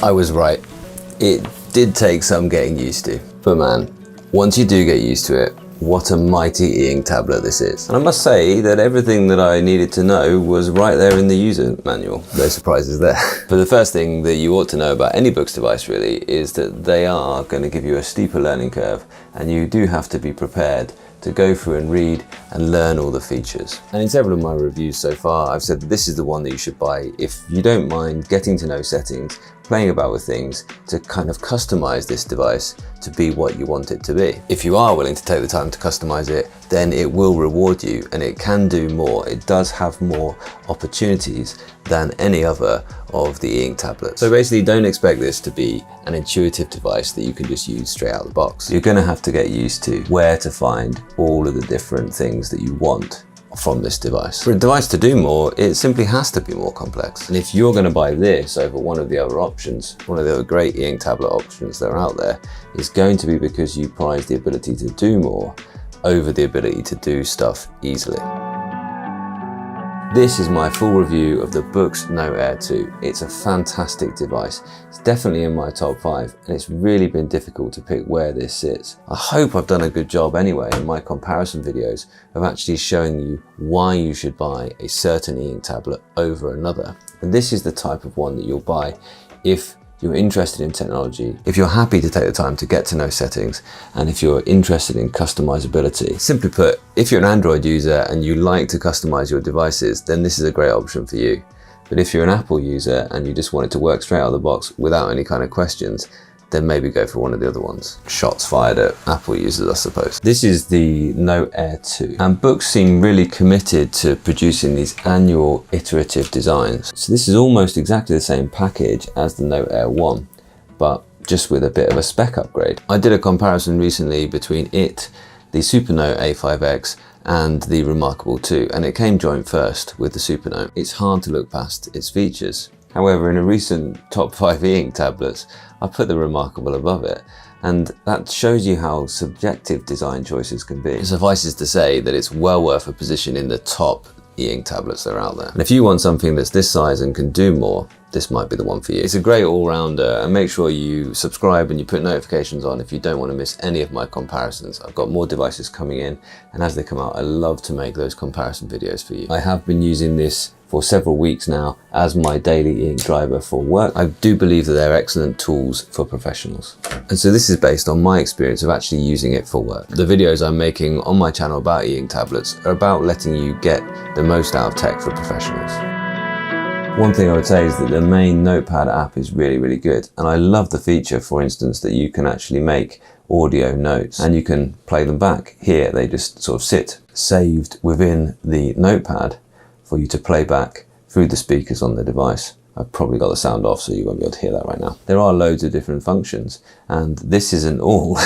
I was right. It did take some getting used to, but man, once you do get used to it, what a mighty e-ink tablet this is. And I must say that everything that I needed to know was right there in the user manual. No surprises there. But the first thing that you ought to know about any Boox device really is that they are going to give you a steeper learning curve, and you do have to be prepared to go through and read and learn all the features. And in several of my reviews so far, I've said that this is the one that you should buy if you don't mind getting to know settings, playing about with things to kind of customize this device to be what you want it to be. If you are willing to take the time to customize it, then it will reward you and it can do more. It does have more opportunities than any other of the e-ink tablets. So basically, don't expect this to be an intuitive device that you can just use straight out of the box. You're gonna have to get used to where to find all of the different things that you want from this device. For a device to do more, it simply has to be more complex. And if you're going to buy this over one of the other options, one of the other great e-ink tablet options that are out there, is going to be because you prize the ability to do more over the ability to do stuff easily. This is my full review of the Boox Note Air 2. It's a fantastic device. It's definitely in my top 5, and it's really been difficult to pick where this sits. I hope I've done a good job anyway in my comparison videos of actually showing you why you should buy a certain e-ink tablet over another. And this is the type of one that you'll buy if you're interested in technology, if you're happy to take the time to get to know settings, and if you're interested in customizability. Simply put, if you're an Android user and you like to customize your devices, then this is a great option for you. But if you're an Apple user and you just want it to work straight out of the box without any kind of questions, then maybe go for one of the other ones. Shots fired at Apple users, I suppose. This is the Note Air 2, and Boox seem really committed to producing these annual iterative designs. So this is almost exactly the same package as the Note Air 1, but just with a bit of a spec upgrade. I did a comparison recently between it, the Supernote A5X, and the Remarkable 2, and it came joint first with the Supernote. It's hard to look past its features. However, in a recent top 5 e-ink tablets, I put the Remarkable above it, and that shows you how subjective design choices can be. It suffices to say that it's well worth a position in the top e-ink tablets that are out there. And if you want something that's this size and can do more, this might be the one for you. It's a great all-rounder, and make sure you subscribe and you put notifications on if you don't want to miss any of my comparisons. I've got more devices coming in, and as they come out, I love to make those comparison videos for you. I have been using this for several weeks now as my daily e-ink driver for work. I do believe that they're excellent tools for professionals. And so this is based on my experience of actually using it for work. The videos I'm making on my channel about e-ink tablets are about letting you get the most out of tech for professionals. One thing I would say is that the main Notepad app is really, really good. And I love the feature, for instance, that you can actually make audio notes and you can play them back. Here, they just sort of sit saved within the Notepad for you to play back through the speakers on the device. I've probably got the sound off, so you won't be able to hear that right now. There are loads of different functions, and this isn't all.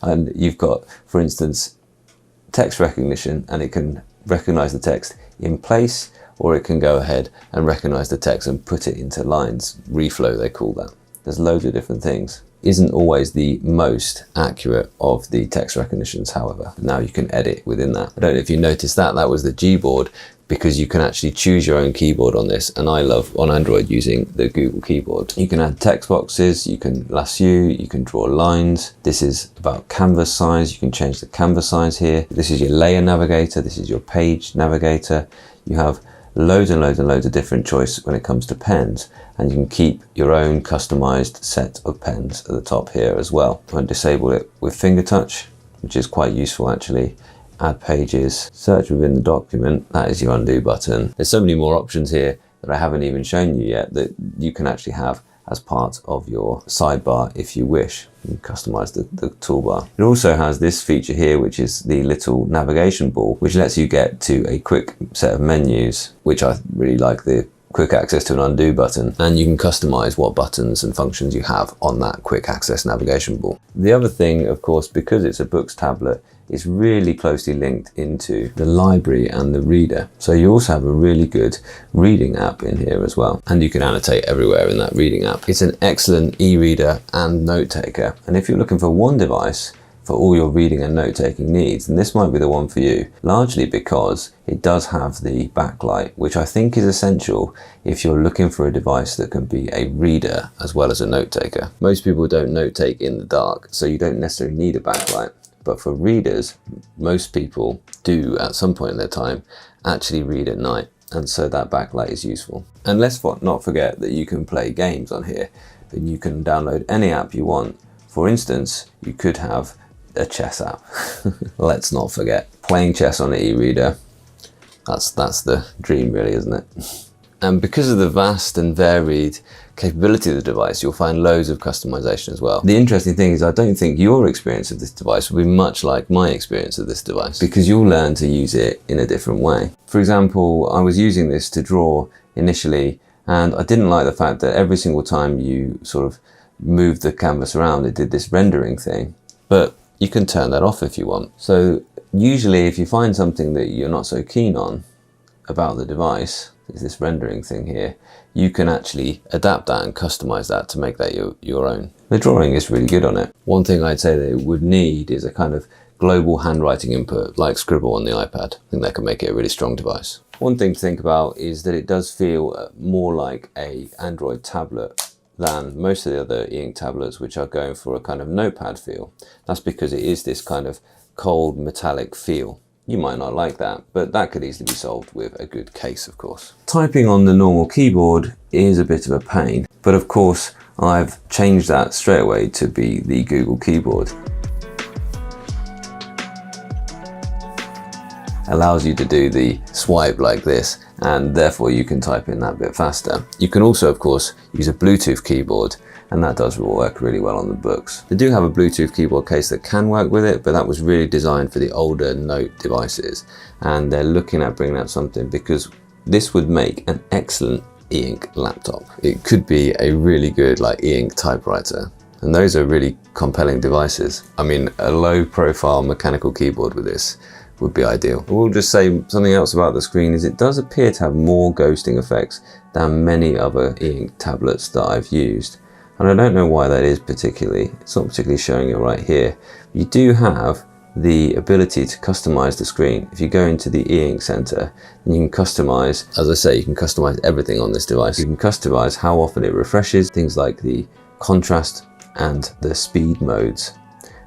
And you've got, for instance, text recognition, and it can recognize the text in place, or it can go ahead and recognize the text and put it into lines. Reflow, they call that. There's loads of different things. Isn't always the most accurate of the text recognitions, however. Now you can edit within that. I don't know if you noticed that, that was the Gboard, because you can actually choose your own keyboard on this, and I love on Android using the Google keyboard. You can add text boxes, you can lasso, you can draw lines. This is about canvas size, you can change the canvas size here. This is your layer navigator, this is your page navigator. You have loads and loads and loads of different choice when it comes to pens, and you can keep your own customized set of pens at the top here as well. I disable it with finger touch, which is quite useful actually. Add pages, search within the document, that is your undo button. There's so many more options here that I haven't even shown you yet that you can actually have as part of your sidebar if you wish. You can customize the toolbar. It also has this feature here, which is the little navigation ball, which lets you get to a quick set of menus, which I really like, the quick access to an undo button, and you can customize what buttons and functions you have on that quick access navigation ball. The other thing, of course, because it's a Boox tablet, is really closely linked into the library and the reader. So you also have a really good reading app in here as well. And you can annotate everywhere in that reading app. It's an excellent e-reader and note taker. And if you're looking for one device for all your reading and note-taking needs, and this might be the one for you, largely because it does have the backlight, which I think is essential if you're looking for a device that can be a reader as well as a note-taker. Most people don't note-take in the dark, so you don't necessarily need a backlight. But for readers, most people do at some point in their time actually read at night, and so that backlight is useful. And let's not forget that you can play games on here, and you can download any app you want. For instance, you could have a chess app. Let's not forget. Playing chess on an e-reader, that's the dream really, isn't it? And because of the vast and varied capability of the device, you'll find loads of customization as well. The interesting thing is I don't think your experience of this device will be much like my experience of this device, because you'll learn to use it in a different way. For example, I was using this to draw initially, and I didn't like the fact that every single time you sort of moved the canvas around, it did this rendering thing. But you can turn that off if you want. So usually if you find something that you're not so keen on about the device, is this rendering thing here, you can actually adapt that and customize that to make that your own. The drawing is really good on it. One thing I'd say they would need is a kind of global handwriting input like Scribble on the iPad. I think that could make it a really strong device. One thing to think about is that it does feel more like an Android tablet than most of the other e-ink tablets, which are going for a kind of notepad feel. That's because it is this kind of cold metallic feel. You might not like that, but that could easily be solved with a good case, of course. Typing on the normal keyboard is a bit of a pain, but of course I've changed that straight away to be the Google keyboard. Allows you to do the swipe like this, and therefore you can type in that bit faster. You can also, of course, use a Bluetooth keyboard, and that does work really well on the books. They do have a Bluetooth keyboard case that can work with it, but that was really designed for the older Note devices, and they're looking at bringing out something because this would make an excellent e-ink laptop. It could be a really good like e-ink typewriter, and those are really compelling devices. I mean, a low profile mechanical keyboard with this would be ideal. I will just say something else about the screen is it does appear to have more ghosting effects than many other e-ink tablets that I've used. And I don't know why that is particularly. It's not particularly showing it right here. You do have the ability to customize the screen. If you go into the e-ink center, then you can customize, as I say, you can customize everything on this device. You can customize how often it refreshes, things like the contrast and the speed modes,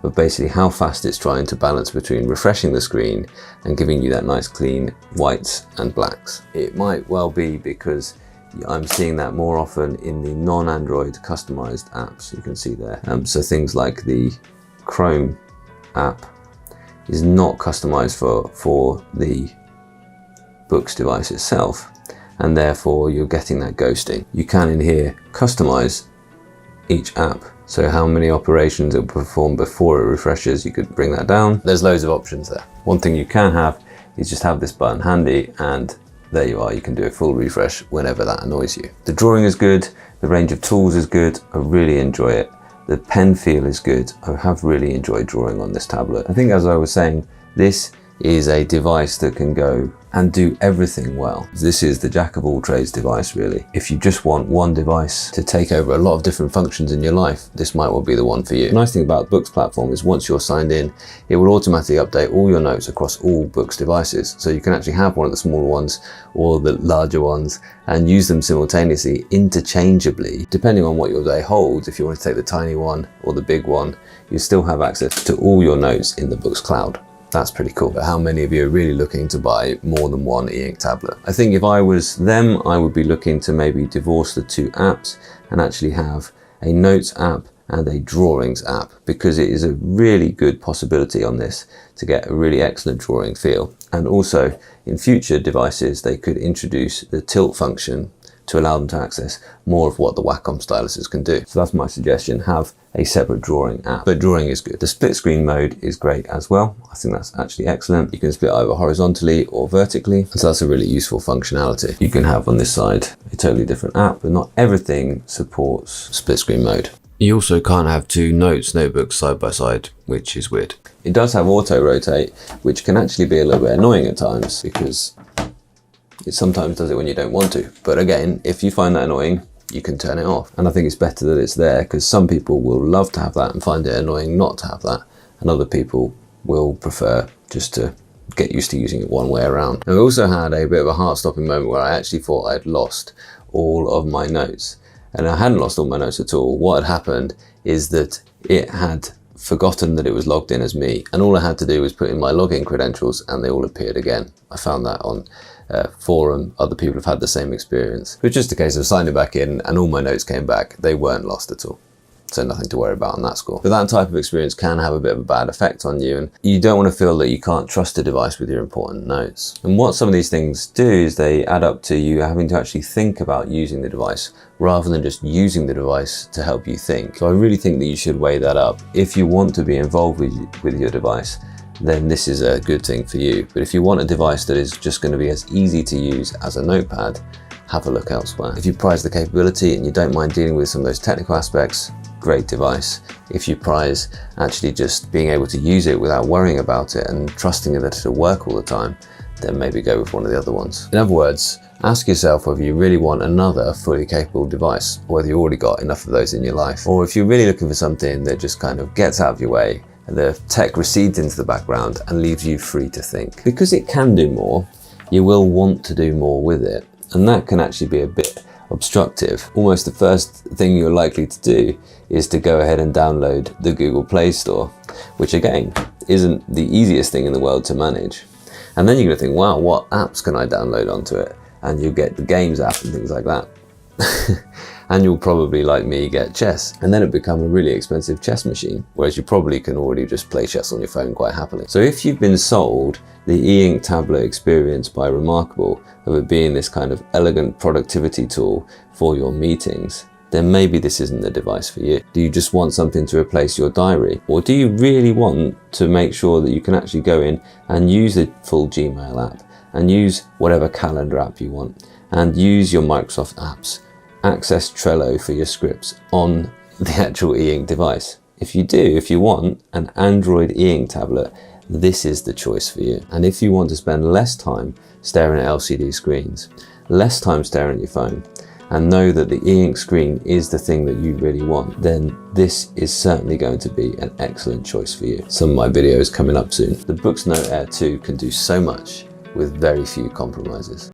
but basically how fast it's trying to balance between refreshing the screen and giving you that nice clean whites and blacks. It might well be because I'm seeing that more often in the non-Android customized apps. You can see there. So things like the Chrome app is not customized for the Boox device itself, and therefore you're getting that ghosting. You can in here customize each app. So how many operations it will perform before it refreshes, you could bring that down. There's loads of options there. One thing you can have is just have this button handy, and there you are, you can do a full refresh whenever that annoys you. The drawing is good, the range of tools is good, I really enjoy it. The pen feel is good, I have really enjoyed drawing on this tablet. I think, as I was saying, this is a device that can go and do everything well. This is the jack of all trades device, really. If you just want one device to take over a lot of different functions in your life, this might well be the one for you. The nice thing about the Boox platform is once you're signed in, it will automatically update all your notes across all Boox devices. So you can actually have one of the smaller ones or the larger ones and use them simultaneously, interchangeably, depending on what your day holds. If you want to take the tiny one or the big one, you still have access to all your notes in the Boox cloud. That's pretty cool. But how many of you are really looking to buy more than one e-ink tablet? I think if I was them, I would be looking to maybe divorce the two apps and actually have a notes app and a drawings app, because it is a really good possibility on this to get a really excellent drawing feel. And also in future devices, they could introduce the tilt function to allow them to access more of what the Wacom styluses can do. So that's my suggestion, have a separate drawing app. But drawing is good. The split screen mode is great as well. I think that's actually excellent. You can split either horizontally or vertically. So that's a really useful functionality. You can have on this side a totally different app, but not everything supports split screen mode. You also can't have two notebooks side by side, which is weird. It does have auto rotate, which can actually be a little bit annoying at times because it sometimes does it when you don't want to. But again, if you find that annoying, you can turn it off. And I think it's better that it's there, because some people will love to have that and find it annoying not to have that. and other people will prefer just to get used to using it one way around. I also had a bit of a heart-stopping moment where I actually thought I'd lost all of my notes, and I hadn't lost all my notes at all. What had happened is that it had forgotten that it was logged in as me, and all I had to do was put in my login credentials and they all appeared again. I found that on forum. Other people have had the same experience. It was just a case of signing back in and all my notes came back. They weren't lost at all. So nothing to worry about on that score. But that type of experience can have a bit of a bad effect on you, and you don't want to feel that you can't trust a device with your important notes. And what some of these things do is they add up to you having to actually think about using the device rather than just using the device to help you think. So I really think that you should weigh that up. If you want to be involved with your device, then this is a good thing for you. But if you want a device that is just going to be as easy to use as a notepad, have a look elsewhere. If you prize the capability and you don't mind dealing with some of those technical aspects, great device. If you prize actually just being able to use it without worrying about it and trusting that it'll work all the time, then maybe go with one of the other ones. In other words, ask yourself whether you really want another fully capable device, or whether you already got enough of those in your life. Or if you're really looking for something that just kind of gets out of your way, and the tech recedes into the background and leaves you free to think. Because it can do more, you will want to do more with it. And that can actually be a bit obstructive. Almost the first thing you're likely to do is to go ahead and download the Google Play Store, which again, isn't the easiest thing in the world to manage. And then you're gonna think, wow, what apps can I download onto it? And you'll get the games app and things like that. And you'll probably, like me, get chess. And then it'll become a really expensive chess machine, whereas you probably can already just play chess on your phone quite happily. So if you've been sold the e-ink tablet experience by Remarkable of it being this kind of elegant productivity tool for your meetings, then maybe this isn't the device for you. Do you just want something to replace your diary? Or do you really want to make sure that you can actually go in and use the full Gmail app and use whatever calendar app you want and use your Microsoft apps, access Trello for your scripts on the actual e-ink device? If you do, if you want an Android e-ink tablet, this is the choice for you. And if you want to spend less time staring at LCD screens, less time staring at your phone, and know that the e-ink screen is the thing that you really want, then this is certainly going to be an excellent choice for you. Some of my videos coming up soon. The Boox Note Air 2 can do so much with very few compromises.